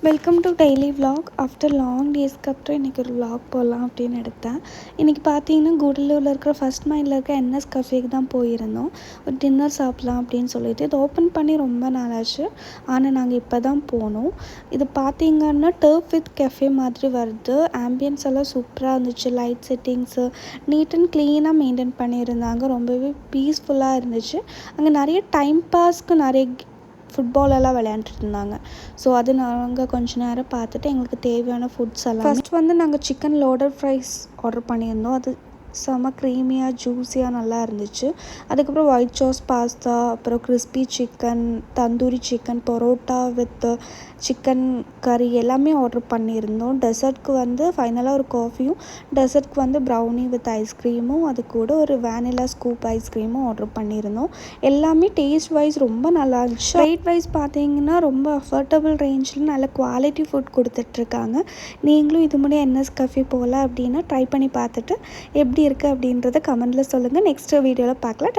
Welcome to daily vlog. After long டேஸ்க்கு அப்புறம் இன்றைக்கி ஒரு vlog போடலாம் அப்படின்னு எடுத்தேன். இன்றைக்கி பார்த்தீங்கன்னா கூடலூரில் இருக்கிற ஃபர்ஸ்ட் மைலில் இருக்க என்எஸ் கஃபேக்கு தான் போயிருந்தோம். ஒரு டின்னர் சாப்பிட்லாம் அப்படின்னு சொல்லிட்டு இது ஓப்பன் பண்ணி ரொம்ப நாளாச்சு. ஆனால் நாங்கள் இப்போ தான் போனோம். இது பார்த்தீங்கன்னா டர்ஃப் வித் கெஃபே மாதிரி வருது. ஆம்பியன்ஸ் எல்லாம் சூப்பராக இருந்துச்சு. லைட் செட்டிங்ஸு நீட் அண்ட் க்ளீனாக மெயின்டைன் பண்ணியிருந்தாங்க. ரொம்பவே பீஸ்ஃபுல்லாக இருந்துச்சு. அங்கே நிறைய டைம் பாஸ்க்கு நிறைய ஃபுட்பால் எல்லாம் விளையாண்டுட்டு இருந்தாங்க. ஸோ அது நாங்கள் கொஞ்ச நேரம் பார்த்துட்டு எங்களுக்கு தேவையான ஃபுட்ஸ் எல்லாம் ஃபஸ்ட் வந்து நாங்கள் சிக்கன் லோடர் ஃப்ரைஸ் ஆர்டர் பண்ணியிருந்தோம். அது செம்ம க்ரீமியாக ஜூஸியாக நல்லா இருந்துச்சு. அதுக்கப்புறம் ஒயிட் சாஸ் பாஸ்தா, அப்புறம் crispy chicken, tandoori chicken, parotta with chicken கறி எல்லாமே ஆர்டர் பண்ணியிருந்தோம். டெசர்ட்க்கு வந்து ஃபைனலாக ஒரு காஃபியும், டெசர்ட்க்கு வந்து ப்ரௌனி வித் ஐஸ்கிரீமும், அது கூட ஒரு வேனிலா ஸ்கூப் ஐஸ்கிரீமும் ஆர்டர் பண்ணியிருந்தோம். எல்லாமே டேஸ்ட் வைஸ் ரொம்ப நல்லா இருந்துச்சு. ரேட் வைஸ் பார்த்தீங்கன்னா ரொம்ப அஃபோர்டபுள் ரேஞ்சில் நல்ல குவாலிட்டி ஃபுட் கொடுத்துட்ருக்காங்க. நீங்களும் இது முன்னாடி என்எஸ் கஃபே போகல அப்படின்னா ட்ரை பண்ணி பார்த்துட்டு எப்படி இருக்குது அப்படின்றத கமெண்ட்டில் சொல்லுங்கள். நெக்ஸ்ட் வீடியோவில் பார்க்கலாம்.